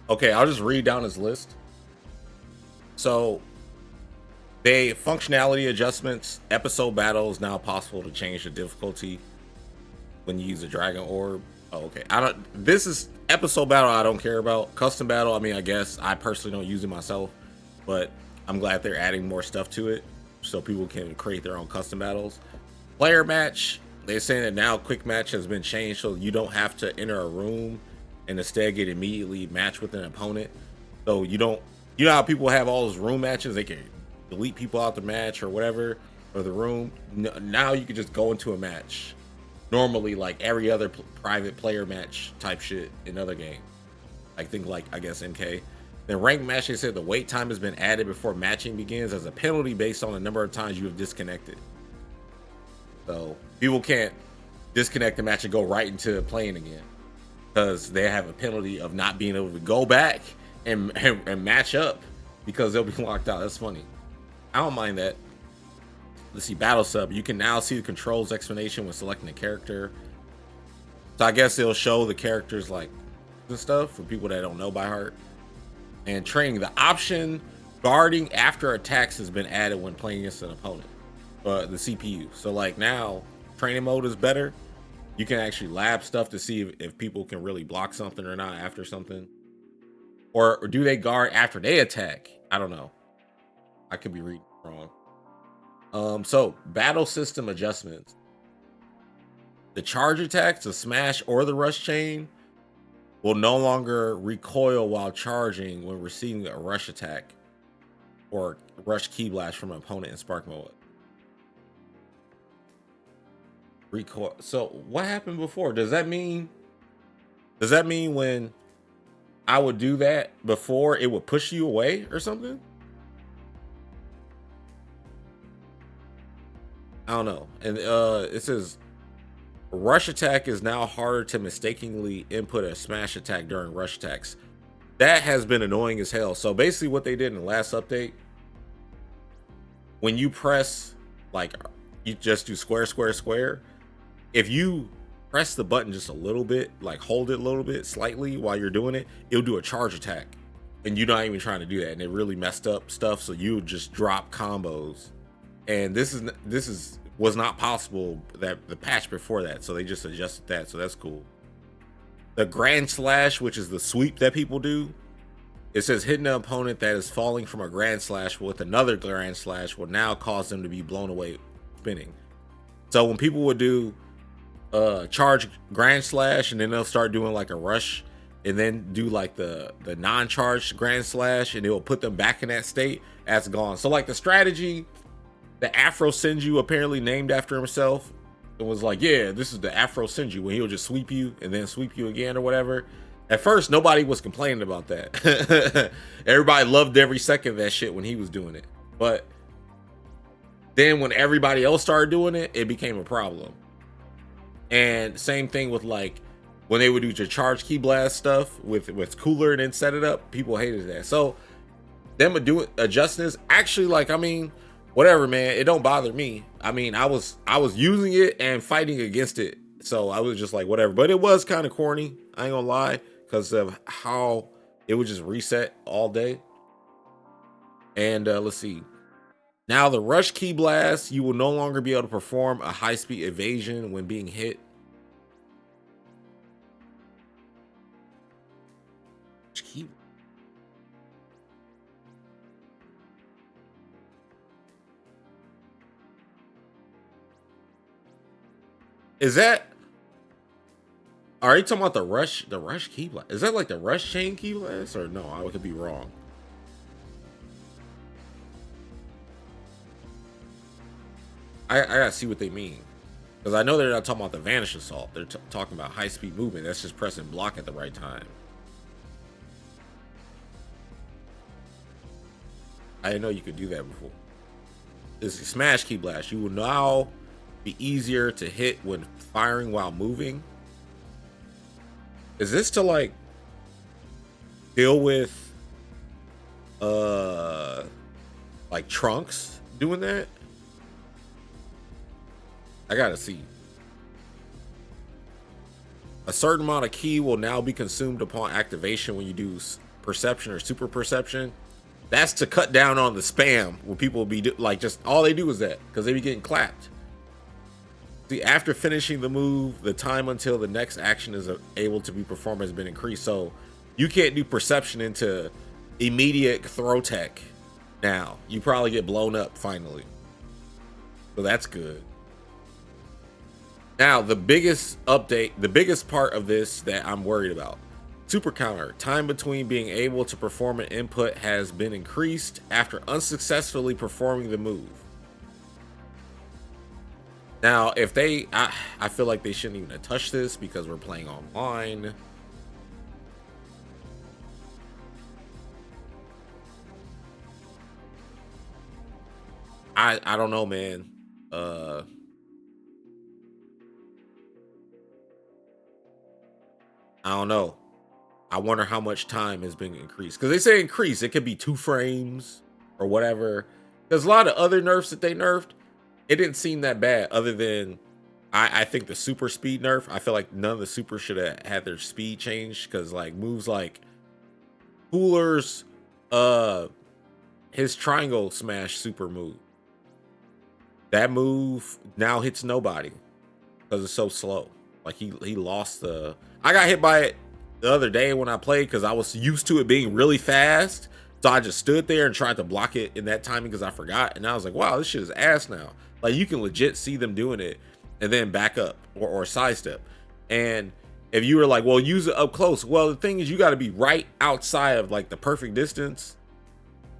Okay, I'll just read down his list. So they functionality adjustments, episode battles now possible to change the difficulty when you use a dragon orb. Oh, okay. I don't. This is episode battle. I don't care about custom battle. I mean, I guess I personally don't use it myself, but I'm glad they're adding more stuff to it so people can create their own custom battles. Player match. They're saying that now quick match has been changed so you don't have to enter a room and instead get immediately matched with an opponent. So you don't. You know how people have all those room matches? They can delete people out the match or whatever or the room. Now you can just go into a match normally like every other private player match type shit in other games. I think like I guess MK. Then ranked match, they said the wait time has been added before matching begins as a penalty based on the number of times you have disconnected. So people can't disconnect the match and go right into playing again because they have a penalty of not being able to go back and match up because they'll be locked out. That's funny. I don't mind that. Let's see, battle sub. You can now see the controls explanation when selecting a character. So I guess they'll show the characters like the stuff for people that don't know by heart. And training, the option guarding after attacks has been added when playing against an opponent. The CPU. So like now, training mode is better. You can actually lab stuff to see if people can really block something or not after something. Or do they guard after they attack? I don't know. I could be reading wrong. So battle system adjustments. The charge attacks, the smash, or the rush chain will no longer recoil while charging when receiving a rush attack or rush key blast from an opponent in spark mode. Recoil. So what happened before? Does that mean when I would do that before it would push you away or something? I don't know. And it says rush attack is now harder to mistakenly input a smash attack during rush attacks. That has been annoying as hell. So basically what they did in the last update, when you press, like, you just do square, square, square. If you press the button just a little bit, like hold it a little bit slightly while you're doing it, it'll do a charge attack. And you're not even trying to do that. And it really messed up stuff. So you just drop combos. And this was not possible that the patch before that, so they just adjusted that, so that's cool. The grand slash, which is the sweep that people do, it says hitting an opponent that is falling from a grand slash with another grand slash will now cause them to be blown away spinning. So when people would do charge grand slash and then they'll start doing like a rush and then do like the non-charged grand slash and it will put them back in that state, that's gone. So like the strategy the Afro Senju apparently named after himself, it was like, yeah, this is the Afro Senju, when he'll just sweep you and then sweep you again or whatever. At first, nobody was complaining about that. Everybody loved every second of that shit when he was doing it. But then when everybody else started doing it, it became a problem. And same thing with like when they would do your charge key blast stuff with cooler and then set it up, people hated that. So them would do it, adjusting this. Actually, like, I mean, whatever, man, it don't bother me. I mean, I was using it and fighting against it, so I was just like, whatever. But it was kind of corny, I ain't gonna lie, because of how it would just reset all day. And let's see. Now the rush key blast, you will no longer be able to perform a high-speed evasion when being hit. Key. Is that, are you talking about the rush key blast? Is that like the rush chain key blast or no? I could be wrong. I gotta see what they mean, because I know they're not talking about the vanish assault. They're talking about high speed movement. That's just pressing block at the right time. I didn't know you could do that before. This is smash key blast. You will now be easier to hit when firing while moving. Is this to like deal with like Trunks doing that? I gotta see. A certain amount of ki will now be consumed upon activation when you do perception or super perception. That's to cut down on the spam where people will be like, just all they do is that because they be getting clapped. See, after finishing the move, the time until the next action is able to be performed has been increased. So you can't do perception into immediate throw tech now. You probably get blown up finally. So that's good. Now, the biggest update, the biggest part of this that I'm worried about. Super counter. Time between being able to perform an input has been increased after unsuccessfully performing the move. Now, if they, I feel like they shouldn't even have touched this because we're playing online. I don't know, man. I don't know. I wonder how much time has been increased because they say increase. It could be 2 frames or whatever. There's a lot of other nerfs that they nerfed. It didn't seem that bad, other than I think the super speed nerf. I feel like none of the super should have had their speed changed because like moves like Cooler's his triangle smash super move. That move now hits nobody because it's so slow. Like he lost the. I got hit by it the other day when I played because I was used to it being really fast. So I just stood there and tried to block it in that timing because I forgot. And I was like, wow, this shit is ass now. Like you can legit see them doing it and then back up or sidestep. And if you were like, well, use it up close. Well, the thing is you got to be right outside of like the perfect distance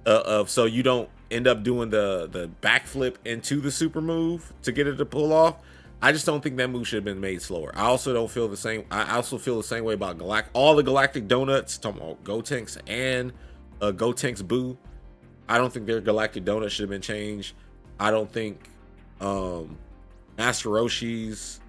of so you don't end up doing the backflip into the super move to get it to pull off. I just don't think that move should have been made slower. I also don't feel the same. I also feel the same way about all the Galactic Donuts, talking about Gotenks and Gotenks Boo. I don't think their Galactic Donuts should have been changed. I don't think Master Roshi's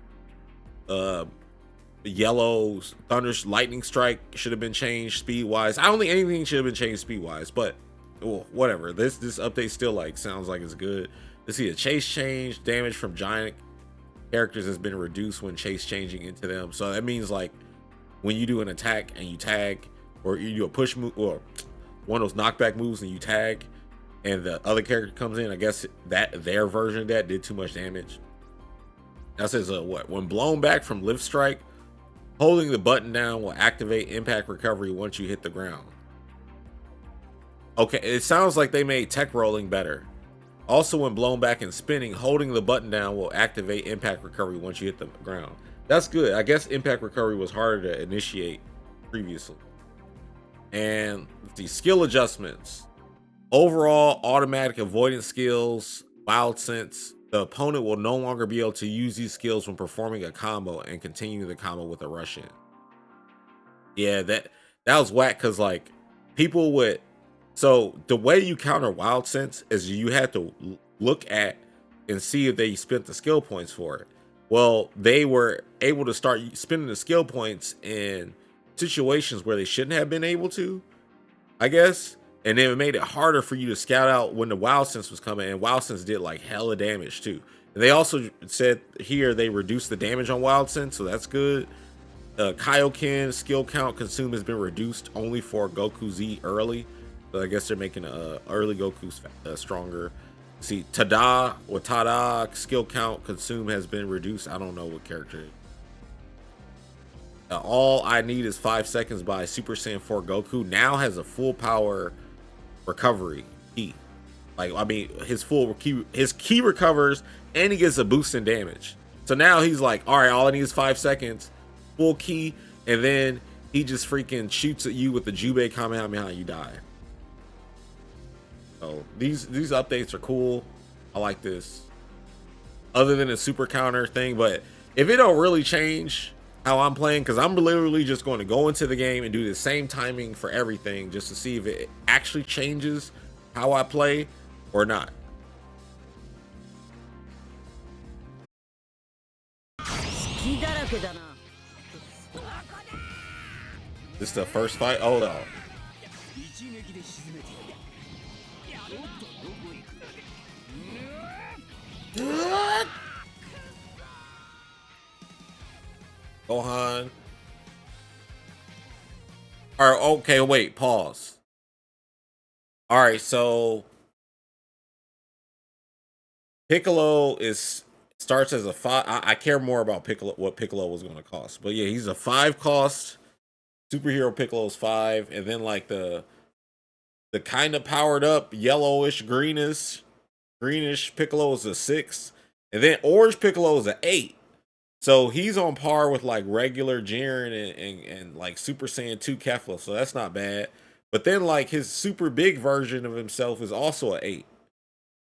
yellow Thunder Lightning Strike should have been changed speed wise. I don't think anything should have been changed speed wise, but well, whatever. This update still like sounds like it's good. To see a chase change, damage from giant characters has been reduced when chase changing into them. So that means like when you do an attack and you tag, or you do a push move or one of those knockback moves and you tag and the other character comes in, I guess that their version of that did too much damage. That says what? When blown back from lift strike, holding the button down will activate impact recovery once you hit the ground. Okay, it sounds like they made tech rolling better. Also, when blown back and spinning, holding the button down will activate impact recovery once you hit the ground. That's good. I guess impact recovery was harder to initiate previously. And the skill adjustments. Overall, automatic avoidance skills, wild sense. The opponent will no longer be able to use these skills when performing a combo and continue the combo with a rush in. Yeah, that was whack because like people would. So the way you counter wild sense is you have to look at and see if they spent the skill points for it. Well, they were able to start spending the skill points in situations where they shouldn't have been able to, I guess. And then it made it harder for you to scout out when the wild sense was coming. And wild sense did like hella damage too. And they also said here they reduced the damage on wild sense, so that's good. Kaioken skill count consumed has been reduced only for Goku Z early. So I guess they're making early Goku stronger. See, Tada skill count consume has been reduced. I don't know what character. All I need is 5 seconds by Super Saiyan 4 Goku now has a full power recovery key. Like I mean, his key recovers and he gets a boost in damage. So now he's like, all right, all I need is 5 seconds, full key, and then he just freaking shoots at you with the Jubei Kamehameha, you die. So these updates are cool. I like this. Other than the super counter thing, but if it don't really change how I'm playing, because I'm literally just going to go into the game and do the same timing for everything just to see if it actually changes how I play or not. This is the first fight? Oh no. Gohan. All right, okay, wait, pause. All right, so Piccolo is starts as a five. I care more about Piccolo, what Piccolo was going to cost, but yeah, he's a 5 cost superhero. Piccolo's 5, and then like the kind of powered up yellowish greenish Piccolo is a 6, and then orange Piccolo is a 8. So he's on par with like regular Jiren and like Super Saiyan 2 Kefla, so that's not bad. But then like his super big version of himself is also an 8.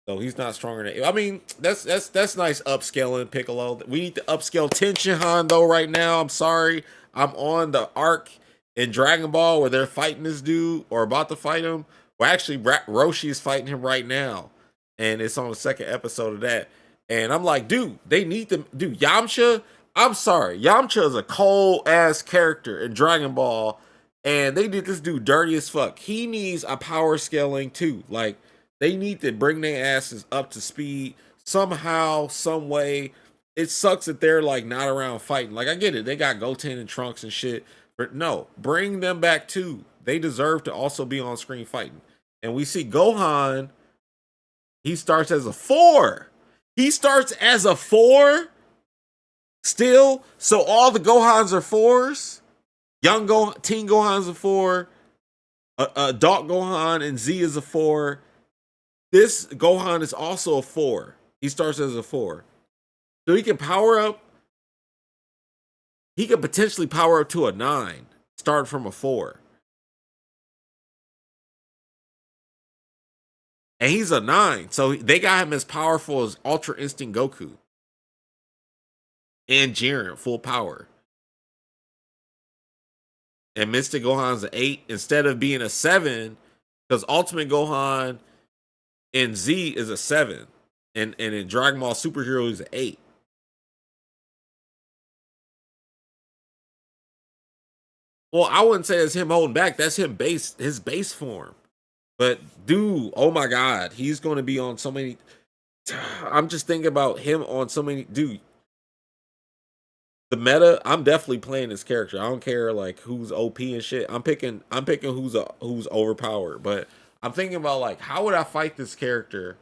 So he's not stronger than. I mean, that's nice upscaling Piccolo. We need to upscale Tenshinhan though right now. I'm sorry, I'm on the arc in Dragon Ball where they're fighting this dude or about to fight him. Well, actually, Roshi is fighting him right now, and it's on the second episode of that. And I'm like, dude, they need to do Yamcha. I'm sorry, Yamcha is a cold ass character in Dragon Ball, and they did this dude dirty as fuck. He needs a power scaling too, like they need to bring their asses up to speed somehow, some way. It sucks that they're like not around fighting. Like I get it, they got Goten and Trunks and shit, but no, bring them back too. They deserve to also be on screen fighting. And we see Gohan. He starts as a 4. He starts as a 4 still. So all the Gohans are 4s. Young Gohan, Teen Gohan's a 4. Adult Gohan and Z is a 4. This Gohan is also a 4. He starts as a 4. So he can power up. He could potentially power up to a 9. Start from a 4. And he's a 9. So they got him as powerful as Ultra Instinct Goku. And Jiren, full power. And Mystic Gohan's an 8 instead of being a 7. Because Ultimate Gohan in Z is a 7. And in Dragon Ball Superhero, he's an 8. Well, I wouldn't say it's him holding back. That's his base form. But dude, oh my god, he's going to be on so many. I'm just thinking about him on so many. Dude, the meta. I'm definitely playing this character. I don't care like who's OP and shit. I'm picking who's overpowered. But I'm thinking about like how would I fight this character?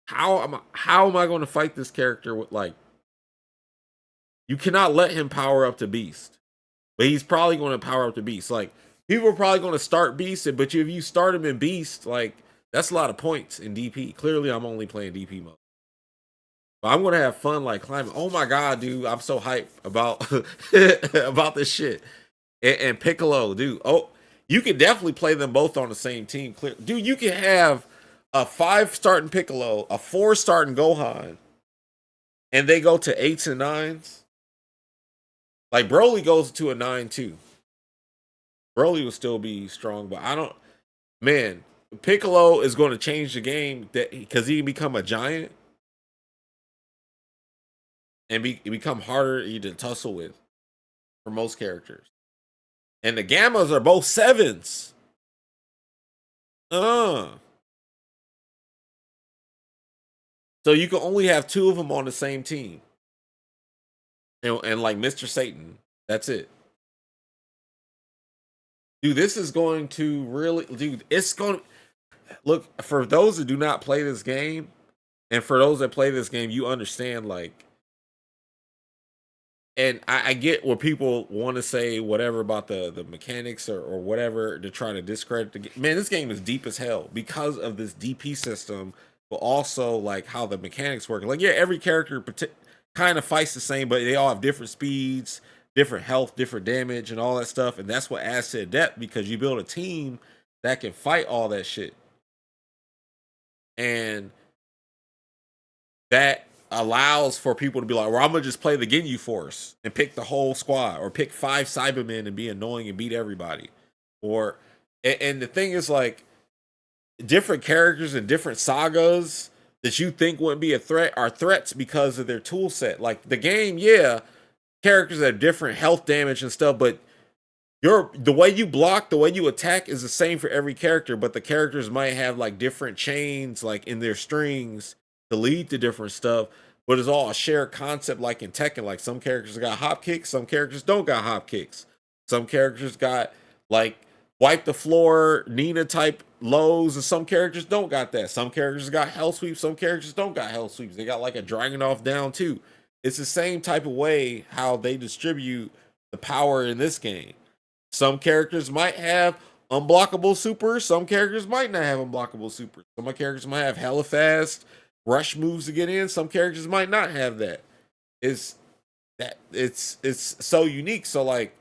How am I going to fight this character with like? You cannot let him power up to Beast, but he's probably going to power up to Beast. Like people are probably going to start Beast, but if you start him in Beast, like that's a lot of points in DP. Clearly, I'm only playing DP mode, but I'm going to have fun like climbing. Oh my god, dude, I'm so hyped about about this shit. And Piccolo, dude. Oh, you can definitely play them both on the same team. Clear, dude. You can have a 5 starting Piccolo, a 4 starting Gohan, and they go to 8s and 9s. Like Broly goes to a 9 too. Broly will still be strong, but I don't. Man, Piccolo is going to change the game that because he can become a giant and become harder to tussle with for most characters. And the Gammas are both 7s. So you can only have 2 of them on the same team. And like Mr. Satan, that's it. Dude, this is going to really, dude, it's going to look for those that do not play this game, and for those that play this game, you understand like, and I get what people want to say, whatever about the mechanics or whatever to try to discredit the game. Man, this game is deep as hell because of this DP system, but also like how the mechanics work. Like, yeah, every character kind of fights the same, but they all have different speeds, different health, different damage, and all that stuff. And that's what adds to the depth because you build a team that can fight all that shit. And that allows for people to be like, well, I'm gonna just play the Ginyu Force and pick the whole squad, or pick 5 Cybermen and be annoying and beat everybody. Or and the thing is like different characters and different sagas that you think wouldn't be a threat are threats because of their tool set. Like the game, yeah, characters have different health damage and stuff, but the way you block, the way you attack is the same for every character, but the characters might have like different chains like in their strings to lead to different stuff, but it's all a shared concept like in Tekken. Like some characters got hop kicks, some characters don't got hop kicks. Some characters got like wipe the floor, Nina type lows, and some characters don't got that. Some characters got hell sweeps, some characters don't got hell sweeps. They got like a dragon off down too. It's the same type of way how they distribute the power in this game. Some characters might have unblockable supers, some characters might not have unblockable supers. Some characters might have hella fast rush moves to get in, some characters might not have that. It's so unique. So like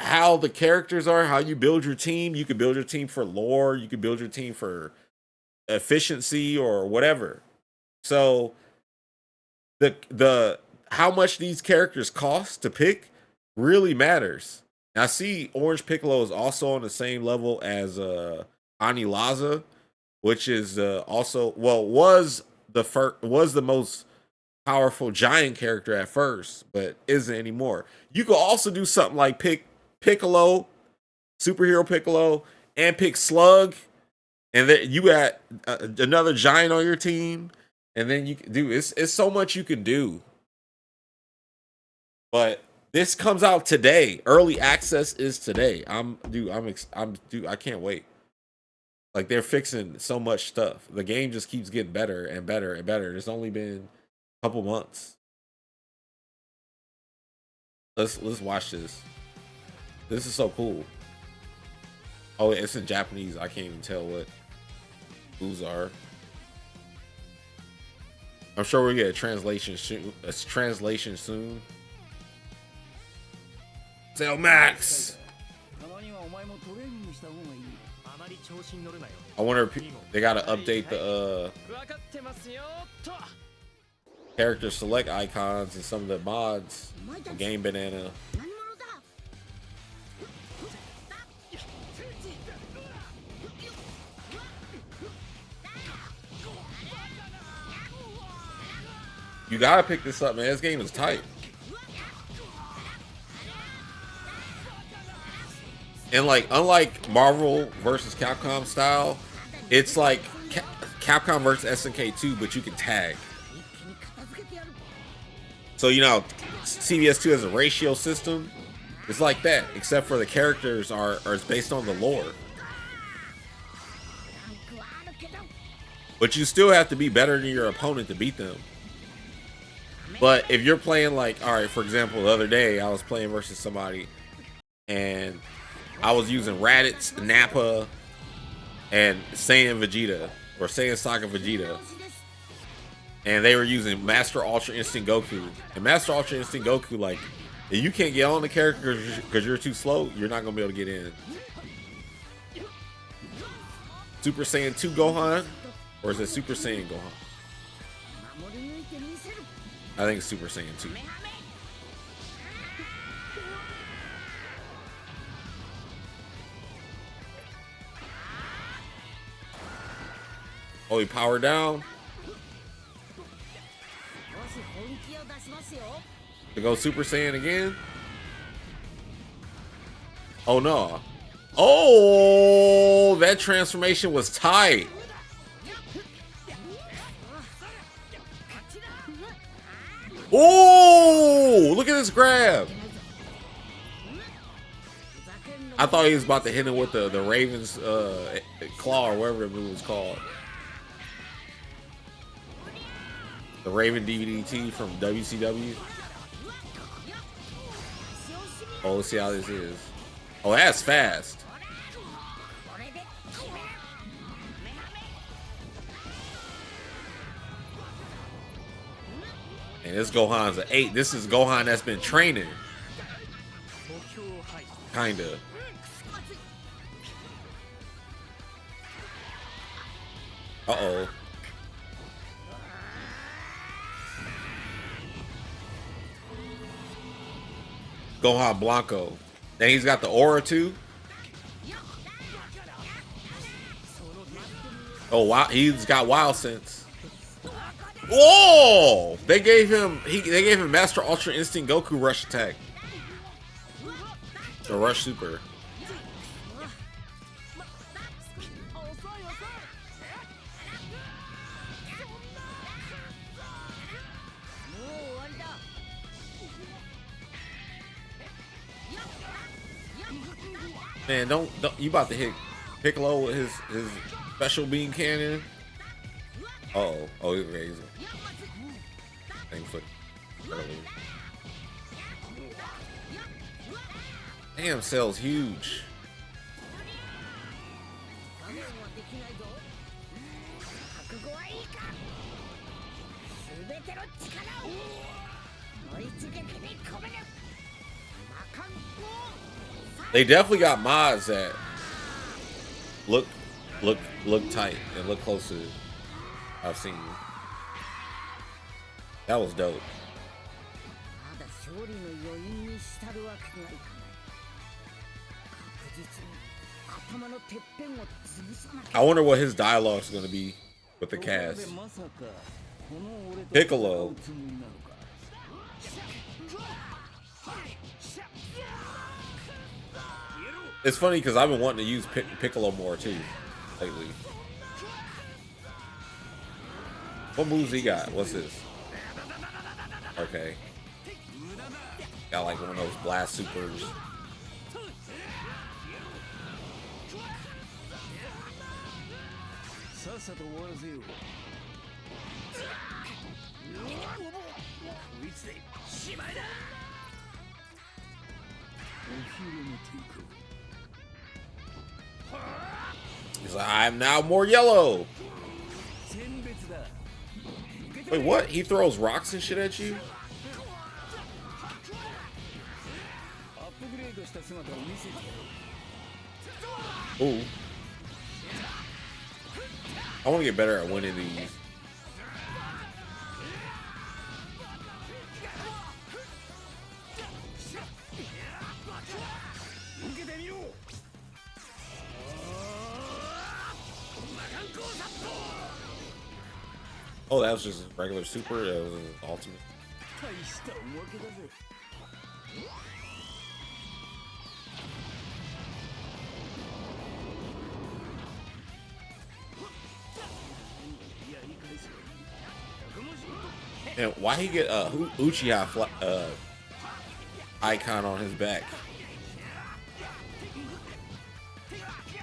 how the characters are, how you build your team. You could build your team for lore, you could build your team for efficiency or whatever. So the how much these characters cost to pick really matters. And I see Orange Piccolo is also on the same level as Ani Laza, which is also was the most powerful giant character at first, but isn't anymore. You could also do something like pick Piccolo, superhero Piccolo, and pick Slug, and then you got another giant on your team, and then you can do it's so much you can do. But this comes out today. Early access is today. I can't wait. Like they're fixing so much stuff. The game just keeps getting better and better and better. It's only been a couple months. Let's watch this. This is so cool. Oh, it's in Japanese. I can't even tell what who's are. I'm sure we'll get a translation soon. Sell Max. I wonder if they gotta update the character select icons and some of the mods. The Game Banana. You gotta pick this up, man. This game is tight. And like, unlike Marvel versus Capcom style, it's like Capcom versus SNK 2, but you can tag. So you know, CVS 2 has a ratio system. It's like that, except for the characters are based on the lore. But you still have to be better than your opponent to beat them. But if you're playing like, all right, for example, the other day I was playing versus somebody, and I was using Raditz, Nappa, and Saiyan Vegeta, or Saiyan Saga Vegeta. And they were using Master Ultra Instinct Goku. And Master Ultra Instinct Goku, like, if you can't get on the character because you're too slow, you're not going to be able to get in. Super Saiyan 2 Gohan? Or is it Super Saiyan Gohan? I think it's Super Saiyan 2. Oh, he powered down. To go Super Saiyan again. Oh no. Oh, that transformation was tight. Oh, look at this grab. I thought he was about to hit him with the Raven's claw, or whatever the move was called. The Raven DVDT from WCW. Oh, let's see how this is. Oh, that's fast. And this Gohan's an 8. This is Gohan that's been training. Kinda. Uh-oh. Gohan Blanco. Then he's got the aura too. Oh wow, he's got wild sense. Whoa! They gave him Master Ultra Instinct Goku rush attack. The rush super. Man, don't you about to hit Piccolo with his special beam cannon? Uh-oh. Oh, okay. Same foot. Damn, Cell's huge. They definitely got mods that look tight and look close to I've seen. That was dope. I wonder what his dialogue is going to be with the cast. Piccolo. It's funny because I've been wanting to use Piccolo more too lately. What moves he got? What's this? Okay. Got like one of those blast supers. He's like, I'm now more yellow. Wait, what? He throws rocks and shit at you? Ooh. I want to get better at winning these. Oh, that was just a regular super. That was an ultimate. And why he get a Uchiha icon on his back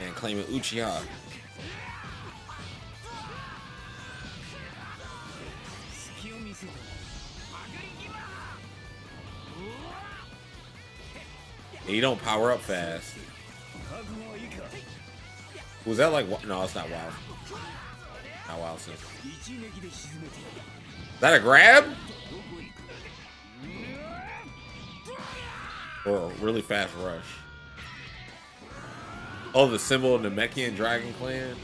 and claiming Uchiha? And you don't power up fast. Was that like, no, it's not wild. Not wild. Is that a grab? Or a really fast rush? Oh, the symbol of the Namekian Dragon Clan?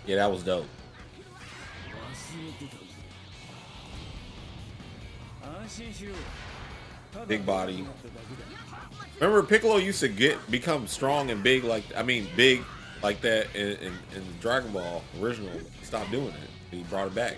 Yeah, that was dope. Big body. Remember, Piccolo used to become strong and big big like that in Dragon Ball original. He stopped doing it. He brought it back.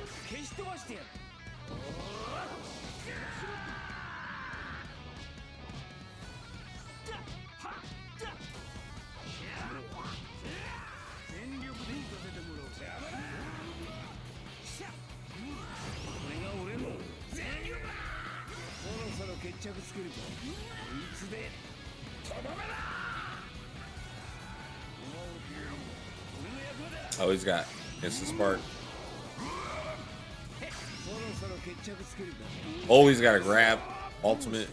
Oh, he's got instant spark. Oh, he's got a grab ultimate.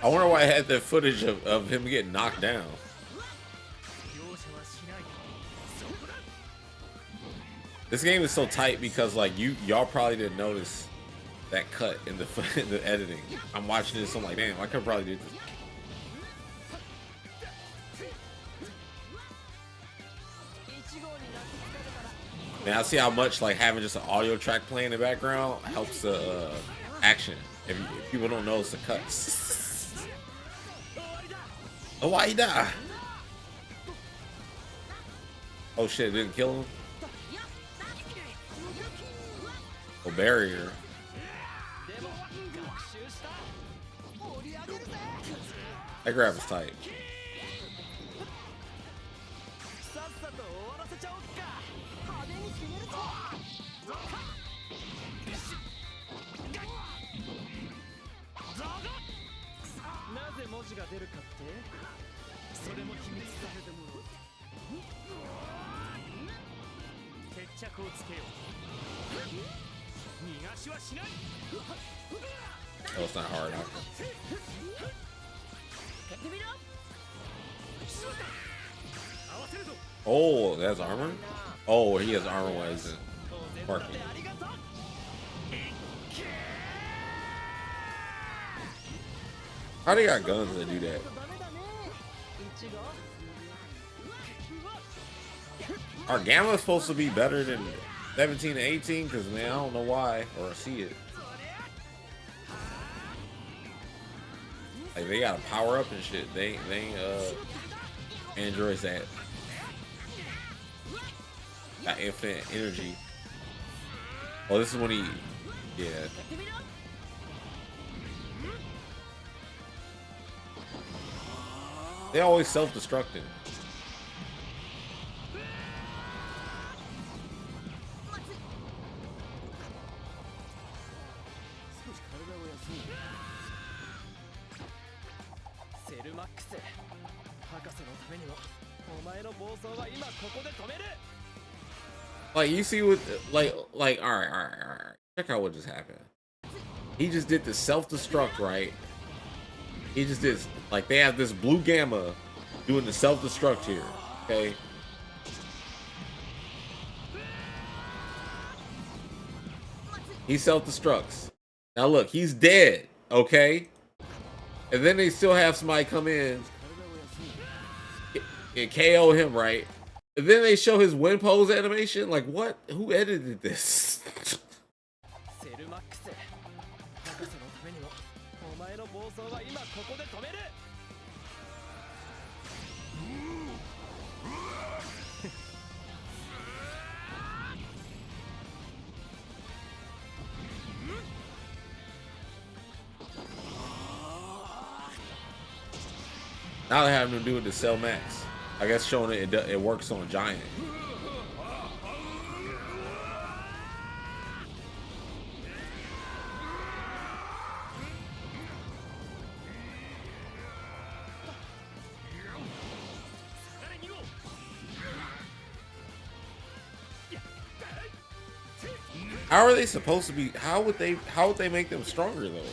wonder why I had that footage of him getting knocked down. This game is so tight because like y'all probably didn't notice that cut in the in the editing. I'm watching this, I'm like, damn, I could probably do this. Man, I see how much like having just an audio track playing in the background helps the action. If people don't notice the cuts. Oh, why he die? Oh shit, it didn't kill him? Oh, barrier. That grab is tight. Oh, it's not hard. Oh, that's armor? Oh, he has armor while he's parking. How they got guns that do that? Are Gamma supposed to be better than 17 and 18? Because, man, I don't know why or see it. Like, they gotta power up and shit. They ain't androids that got infinite energy. Oh, this is when he, yeah. They always self-destructing. Like, you see what, like, all right. Check out what just happened. He just did the self-destruct, right? He just did, like, they have this blue gamma doing the self-destruct here, okay? He self-destructs. Now look, he's dead, okay? And then they still have somebody come in and KO him, right? And then they show his win pose animation. Like, what? Who edited this? Now they have him do it to Cell Max. I guess showing it works on Giant. How are they supposed to be? How would they make them stronger though?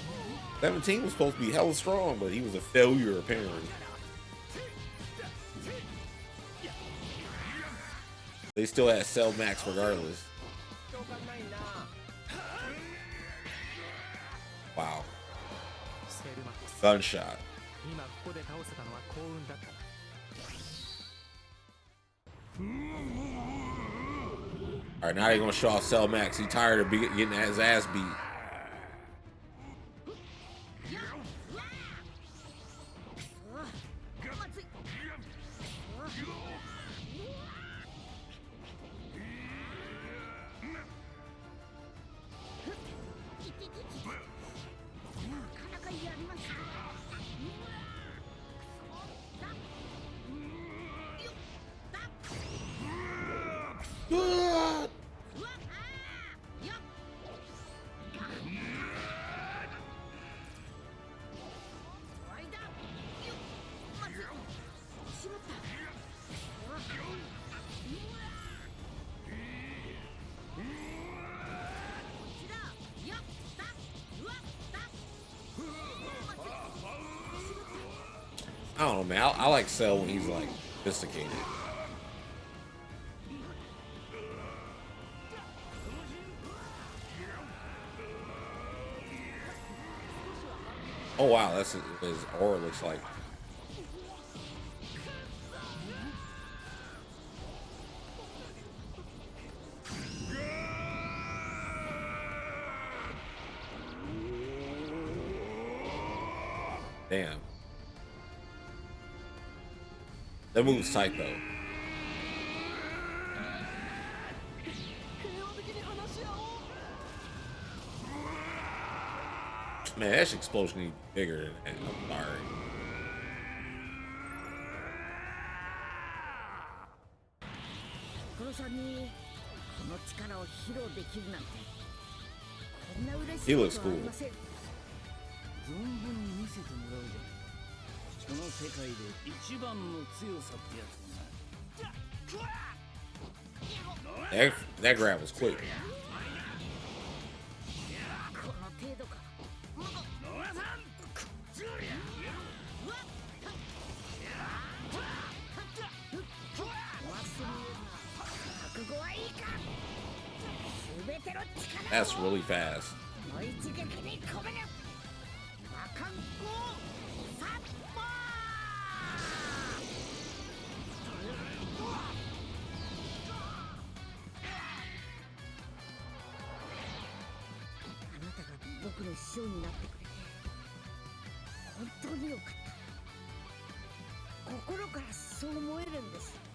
17 was supposed to be hella strong, but he was a failure apparently. They still had Cell Max regardless. Wow. Gunshot. Alright, now they're gonna show off Cell Max. He tired of getting his ass beat. I don't know, man. I like Cell when he's like sophisticated. Oh wow, that's what his aura looks like. Damn. That move's tight though. Man, that explosion needs bigger than that. I'm sorry. 殺さんにこの力を披露できるなんてこんな嬉し He いこ looks とはあり cool. ません。存分に見せてもらうぜ。この世界で一番の強さってやつだ。That grab was quick. この程度か。覚悟はいいか。全ての力を That's really fast. この一撃に込める。魔漢光殺法。あなたが僕の師匠になってくれて本当によかった。心からそう思えるんです。